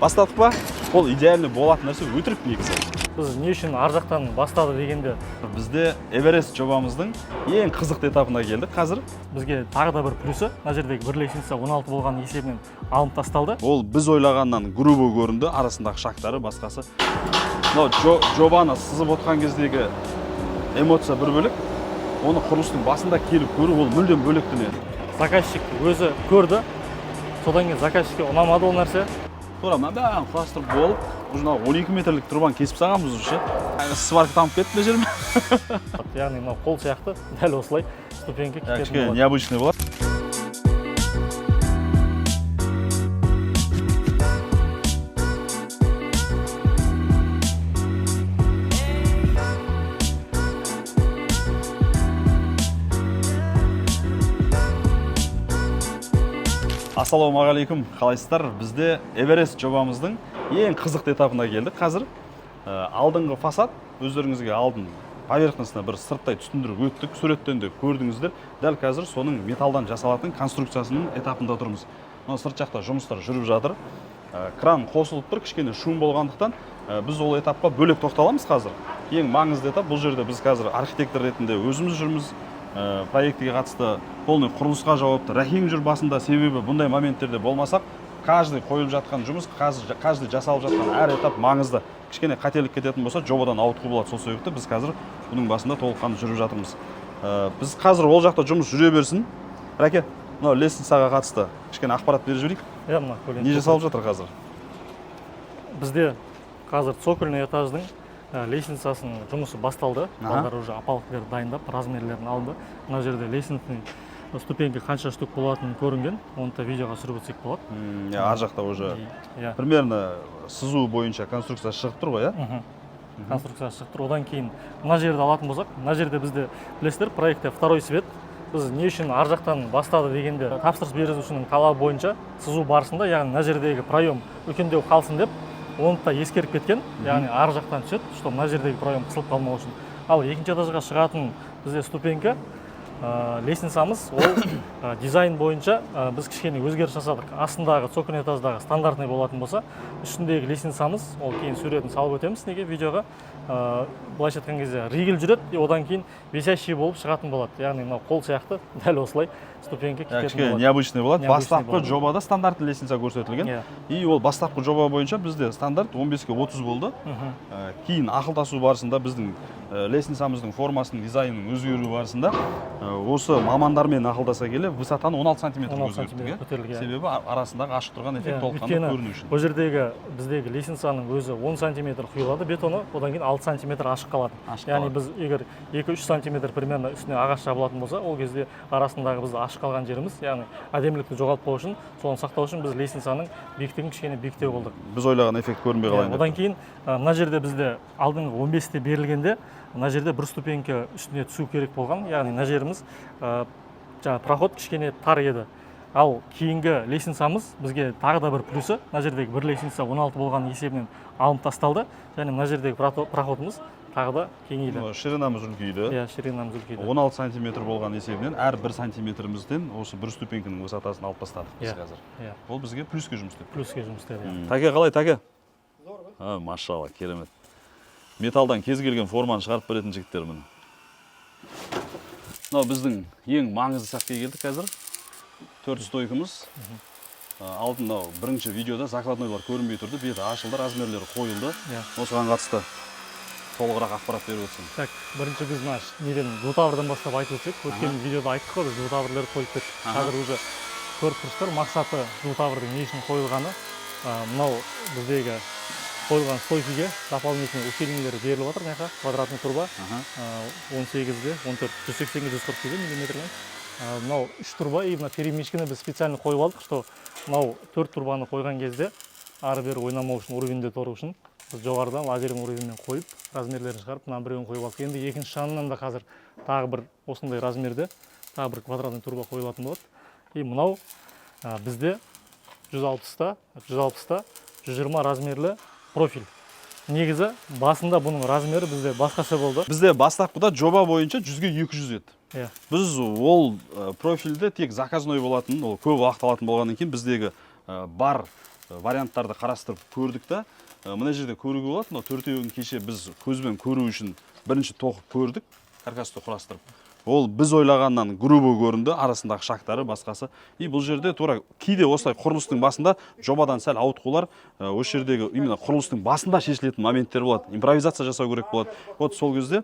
Бастадық па? Ол идеальный болатын нәрсе өтірік негізі. Біз не үшін ар жақтан бастады дегенде Бізде Эверест жобамыздың ең қызықты этапына келдік қазір. бізге тағы да бір плюсы, мына жердегі бір лестница 16 болған есебінен алынып тасталды. Ол біз ойлағаннан грубо көрінді, арасындағы шақтары басқасы. Жобаны сызып отқан кездегі эмоция бір бөлек, оны құрылыстың басында келіп көру ол мүлдем бөлек дүние. Заказчик өзі көрді, содан кейін заказчикке ұнамады ол нәрсе. Тура мына бәрін құрастырып болып, уже 12 метрлік тұрбан кесіп сағанбыз уже. Сварка тамып кетті мына жерім. Яғни мынау қол сияқты дәл осылай ступенька кететін болады. Необычный болады. Ассалаумағалейкум, қалайсыздар? Бізде Эверест жобамыздың ең қызықты этапына келдік қазір. Алдыңғы фасад, өздеріңізге алдын поверхностына бір сырттай түсіндіріп өттік, суреттен де көрдіңіздер. Дәл қазір соның металдан жасалатын конструкциясының этапында тұрмыз. Сырт жақта жұмыстар жүріп жатыр. Кран қосылып тұр, кішкене шум болғандықтан біз ол этапқа бөлек тоқталамыз қазір. Ең маңызды этап бұл жерде біз қазір архитектор ретінде өзіміз жүрміз. Проектіге қатысты полный құрылысқа жауапты Рахим жүр басында, себебі бұндай моменттерде болмасақ, каждый қойылып жатқан жұмыс, каждый жасалып жатқан әр этап маңызды. Кішкене қателік кететін болса, жобадан ауытқу болады. Сол себепті біз қазір бұның басында толыққанды жүріп жатырмыз. Біз қазір ол жақта жұмыс жүре берсін. Раке, мынау лестницаға қатысты кішкене ақпарат беріп жіберейік. Не жасалып жатыр қазір? Бізде қазір цокольный этаждың лестницасының жұмысы басталды. Балдар уже опалкілер дайындап, размерлерін алды. Мына жерде лестницаның ступенька қанша штук болатынын көрінген. Оны да видеоға түсіріп өтсек болады. Ар жақта уже примерно сызу бойынша конструкция шығып тұр ғой, иә? Конструкция шығып тұр. Одан кейін мына жерді алатын болсақ, мына жерде бізде білесіздер, проектте второй свет. Біз не үшін ар жақтан бастады дегенде, тапсырыс берушінің талабы бойынша сызу барысында, яғни мына жердегі проем үлкендеу қалсын деп, оны да ескеріп кеткен, яғни ар жақтан түседі, что мына жердегі проем қысылып қалмау үшін. Ал екінші этажға шығатын бізде ступенька, лестницамыз, ол дизайн бойынша біз кішкене өзгеріс жасадық. Астындағы цокольный этаждағы стандартный болатын болса, үстіндегі лестницамыз, ол кейін суретін салып өтеміз, неге видеоға былайша айтқан кезде ригель жүреді, одан кейін висящий болып шығатын болады. Яғни мынау қол сияқты дәл осылай ступенька кететін болады. Необычный болады. Бастапқы жобада стандартты лестница көрсетілген. И ол бастапқы жоба бойынша бізде стандарт 15-ке 30 болды. Кейін ақылдасу барысында біздің лестницамыздың формасының, дизайнының өзгеру барысында осы мамандармен ақылдаса келе высотаны 16 сантиметр өзгерттік. Себебі арасындағы ашық тұрған эффект толыққанды көріну үшін. Бұл жердегі біздегі лестницаның өзі 10 сантиметр құйылады бетоны, одан кейін 6 сантиметр ашық қалады. Яғни біз егер 2-3 сантиметр примерно үстіне ағаш жабылатын болса, ол кезде арасындағы бізді ашық қалған жеріміз, яғни әдемілікті жоғалтпау үшін, соны сақтау үшін біз лестницаның биіктігін кішкене биіктеу болдық. Біз ойлаған эффект көрінбей қалайын деп. Одан кейін мына жерде бізде алдыңғы 15-те берілгенде, мына жерде бір ступенька үстіне түсу керек болған, яғни мына жеріміз проход кішкене тар еді. Ал кейінгі лестницамыз бізге тағы да бір плюсы, мына жердегі бір лестница 16 болған есебінен алынып тасталды, және мына жердегі проходымыз тағы да кеңейді. Ширинамыз үлкейді. Ширинамыз үлкейді. 16 сантиметр болған есебінен әр 1 сантиметрімізден осы бір ступенькінің высотасын алып тастадық біз қазір. Ол бізге плюске жұмыс істеді. Плюске жұмыс істеді. Таке қалай, Таке? Машалла, керемет. Металдан кез келген форманы шығарып беретін жігіттер міне. Мынау біздің ең маңызды сәтке келдік қазір. 4 стойкамыз. Алдында бірінші видеода закладнойлар көрінбей тұрды, беті ашылды, размерлері қойылды. Осыған қатысты толығырақ ақпарат беріп өтсін. Так, бірінші біз неден двутаврдан бастап айтып өтсек, өткен видеода айттық қой, біз двутаврлерді қойып кеттік. Қазір уже көріп тұрсыздар, мақсаты двутаврдың не үшін қойылғаны. Мынау біздегі қойылған стойкіге дополнительный усилениелер беріліп отыр, мына квадратный турба 18-ге 14, 180-ге 142 миллиметрмен. Мынау 3 турба, и мына перемешкені біз специально қойып алдық, что мынау 4 турбаны қойған кезде ары-бері ойнамау үшін, уровеньде тұру үшін біз жоғарыдан лазердің уровеньмен қойып, размерлерін шығарып, мына біреуін қойып алдық. Енді екінші жанынан да қазір тағы бір осындай размерде тағы бір квадратный турба қойылатын болады. И мынау бізде 160-та 120 размерлі профиль. Негізі басында бұның размері бізде басқаша болды. Бізде бастапқыда жоба бойынша 100-ге 200 еді. Біз ол профильде тек заказной болатын, ол көп уақыт алатын болғаннан кейін біздегі бар варианттарды қарастырып көрдік та, мына жерде көруге болады, мына төртеуін кеше біз көзбен көру үшін бірінші тоқып көрдік, каркасты құрастырып. Ол біз ойлағаннан грубо көрінді, арасындағы шақтары, басқасы. И бұл жерде тура кейде осылай құрылыстың басында жобадан сәл ауытқулар, осы жердегі именно құрылыстың басында шешілетін моменттер болады. Импровизация жасау керек болады. Вот сол кезде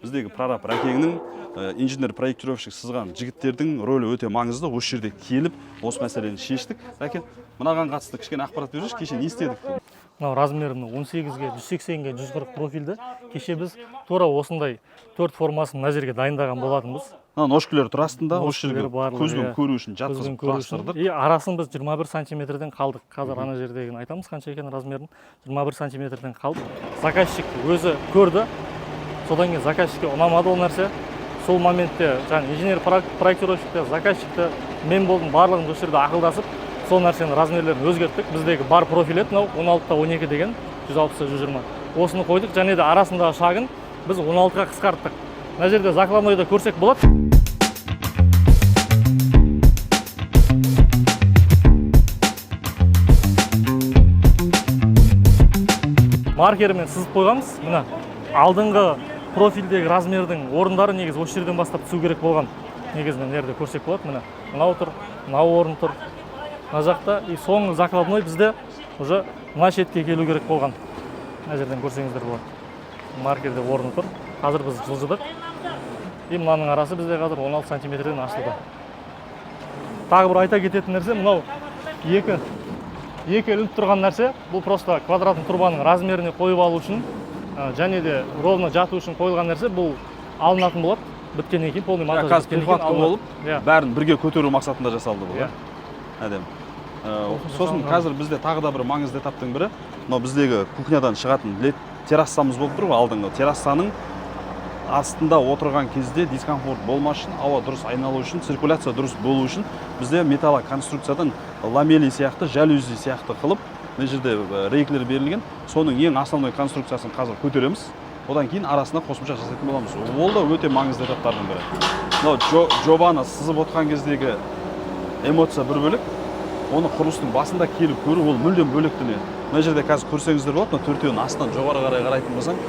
біздегі прораб Рәкеңнің инженер-проектировщик сызған жігіттердің рөлі өте маңызды. Осы жерде келіп, осы мәселені шештік. Рәкен, мынаған қатысты кішкене ақпарат беріңізші, кеше не істедік? Мынау размерін 18-ге, 180-ге, 140 профильді кеше біз тура осындай төрт формасын мына жерге дайындаған болатынбыз. Ножкілер тұр астында, осы жерге көзбен көру үшін жатқызып құрастырдық. И арасын біз 21 сантиметрден қалдық. Қазір ана жердегін айтамыз, қанша екен размерін. 21 сантиметрден қалдық. Заказчик өзі көрді. Содан кейін заказчикке ұнамады ол нәрсе. Сол моментте жаңа инженер-проектировщикте, заказчикте мен болдым, барлығын осы жерде ақылдасып, сол нәрсенің размерлерін өзгерттік. Біздегі бар профиль еді, мынау 16-12 деген 160-120. Осыны қойдық, және де арасындағы шағын біз 16-ға қысқарттық. Мына жерде закладнойда көрсек болады. Маркермен сызып қойғанбыз. Мына алдыңғы профильдегі размердің орындары негізі осы жерден бастап түсу керек болған. Негізінен жерде көрсек болады. Мына мынау тұр, мынау орын тұр. Мына жақта и соңғы закладной бізде уже мына шетке келу керек болған. Мына жерден көрсеңіздер болады. Маркерде орны тұр. Қазір біз жылжыдық. И мынаның арасы бізде қазір 16 сантиметрден ашылды. Тағы бір айта кететін нәрсе, мынау екі ілініп тұрған нәрсе, бұл просто квадратный турбаның размеріне қойып алу үшін, және де ровно жату үшін қойылған нәрсе, бұл алынатын болады. Біткеннен кейін полный монтаж қазір прихватка болып, бәрін бірге көтеру мақсатында жасалды бұл. Әдем. Сосын қазір бізде тағы да бір маңызды этаптың бірі, мынау біздегі кухнядан шығатын террасамыз болып тұр, алдыңғы террасаның астында отырған кезде дискомфорт болмас үшін, ауа дұрыс айналу үшін, циркуляция дұрыс болу үшін бізде металлоконструкциядан ламели сияқты, жалюзи сияқты қылып, мына жерде рейклер берілген. Соның ең основной конструкциясын қазір көтереміз. Одан кейін арасына қосымша жасайтын боламыз. Ол да өте маңызды этаптардың бірі. Мынау жобаны сызып отқан кездегі эмоция бір бөлек. Оны құрылыстың басында келіп көру, ол мүлдем бөлек дүние. Мына жерде қазір көрсеңіздер болады, мына төртеуін астынан жоғары қарай қарайтын болсаң,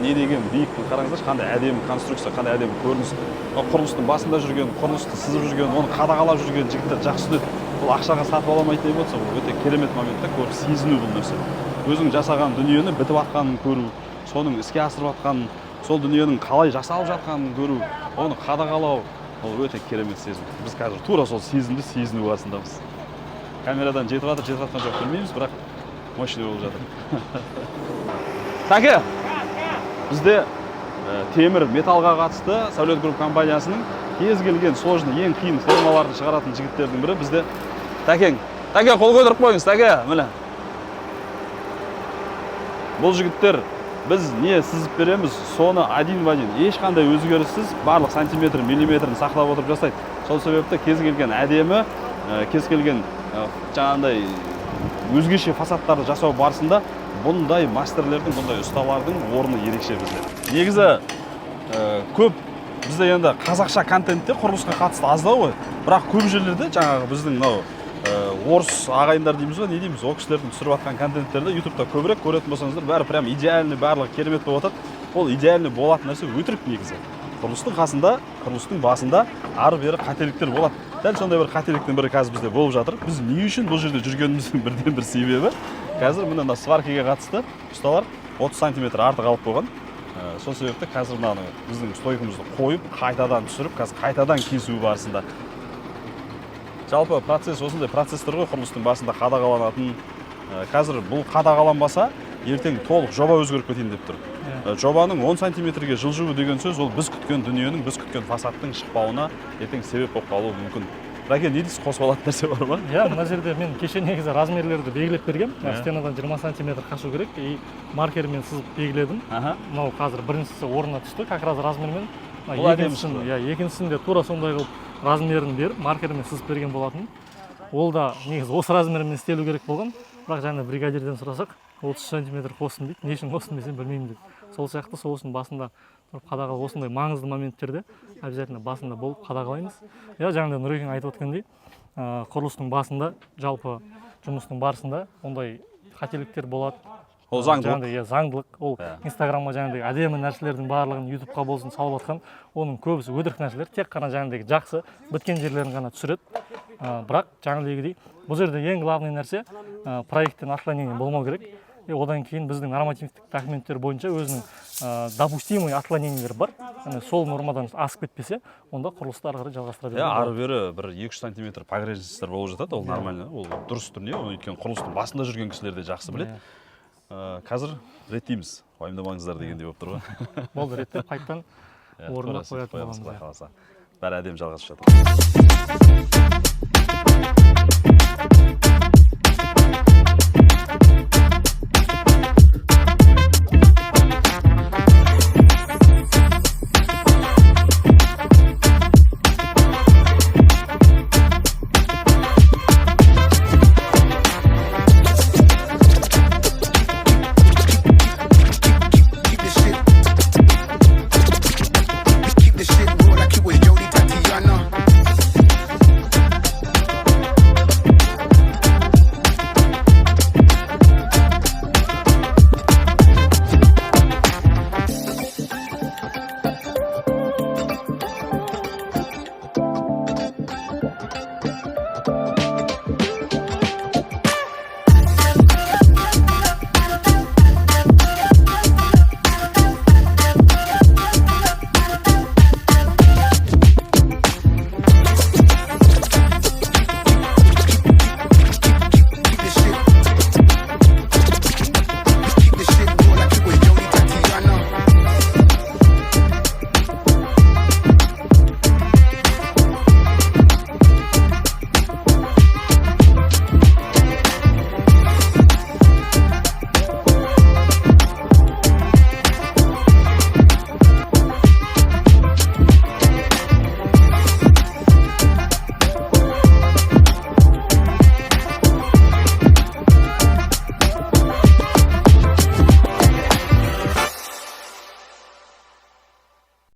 не деген биіктің қараңыздаршы, қандай әдемі конструкция, қандай әдемі көрініс. Құрылыстың басында жүрген, құрылысты сызып жүрген, оны қадағалап жүрген жігіттер жақсы түсінеді. Бұл ақшаға сатып аламайтын эмоция, бұл өте керемет моментте көріп сезіну бұл нәрсе. Өзің жасаған дүниені бітіп жатқанын көру, соның іске асырып жатқанын, сол дүниенің қалай жасалып жатқанын көру, оны қадағалау, ол өте керемет сезім. Біз қазір тура сол сезімді сезіну барысындамыз. Камерадан жетіп жатқан жоқ білмейміз, бірақ мощный болып жатыр. Тәке, бізде темір металлға қатысты Сәулет Групп компаниясының кез келген сложный, ең қиын формаларды шығаратын жігіттердің бірі бізде Тәкең. Тәке, қол көтеріп қойыңыз, Тәке, міне. Бұл жігіттер біз не сызып береміз, соны один в один, ешқандай өзгеріссіз, барлық сантиметр, миллиметрін сақтап отырып жасайды. Сол себепті кез келген әдемі, кез келген жаңағындай өзгеше фасадтарды жасау барысында бұндай мастерлердің, бұндай ұсталардың орны ерекше бізде. Негізі көп бізде енді қазақша контентте құрылысқа қатысты аздау ғой, бірақ көп жерлерде жаңағы біздің орыс ағайындар дейміз ба, не дейміз, ол кісілердің түсіріп жатқан контенттерді ютубта көбірек көретін болсаңыздар, бәрі прям идеальный, барлығы керемет болып жатады. Ол идеальный болатын нәрсе өтірік негізі. Құрылыстың қасында, құрылыстың басында ары-бері қателіктер болады. Дәл сондай бір қателіктің бірі қазір бізде болып жатыр. Біз не үшін бұл жерде жүргеніміздің бірден бір себебі, қазір мына сваркаға қатысты ұсталар 30 сантиметр артық алып қойған. Сол себепті қазір мынаны біздің стойкамызды қойып, қайтадан түсіріп, қазір қайтадан кесу барысында. Жалпы процесс осындай процесстер ғой, құрылыстың басында қадағаланатын. Қазір бұл қадағаланбаса, ертең толық жоба өзгеріп кетейін деп тұр. Жобаның 10 сантиметрге жылжуы деген сөз, ол біз күткен дүниенің, біз күткен фасадтың шықпауына ертең себеп болып қалуы мүмкін. Рәкен, не дейсіз, қосып алатын нәрсе бар ма? Мына жерде мен кеше негізі размерлерді белгілеп бергем. Стенадан 20 сантиметр қашу керек, и маркермен сызып белгіледім. Мынау қазір біріншісі орнына түсті, как раз размермен. Екіншісінде тура сондай қылып размерін беріп, маркермен сызып берген болатын. Ол да негізі осы размермен істелу керек болған. Бірақ жаңа бригадирден сұрасақ, 30 сантиметр қосын дейді. Не үшін қосын десем білмеймін дейді. Сол сияқты сосын басында қадағалау, осындай маңызды моменттерде обязательно басында болып қадағалаймыз. Жаңағыдай Нұрекең айтып өткендей, құрылыстың басында жалпы жұмыстың барысында ондай қателіктер болады. Ол заңдылық. Жаңағыдай заңдылық. Ол Инстаграмға жаңағыдай әдемі нәрселердің барлығын ютубқа болсын салып жатқан, оның көбісі өтірік нәрселер, тек қана жаңағыдай жақсы біткен жерлерін ғана түсіреді. Бірақ жаңағыдегідей бұл жерде ең главный нәрсе проекттен отклонение болмау керек. Одан кейін біздің нормативтік документтер бойынша өзінің допустимый отклонениелер бар. Сол нормадан асып кетпесе, онда құрылысты ары қарай жалғастыра береді. Ары бері бір 2-3 сантиметр погрешностьтер болып жатады, ол нормально, ол дұрыс түріне, өйткені құрылыстың басында жүрген кісілер де жақсы біледі. Қазір реттейміз, уайымдамаңыздар дегендей болып тұр ғой. Болды, реттеп қайттан орнына қоятын боламыз. Бәрі әдемі жалғасып жатыр.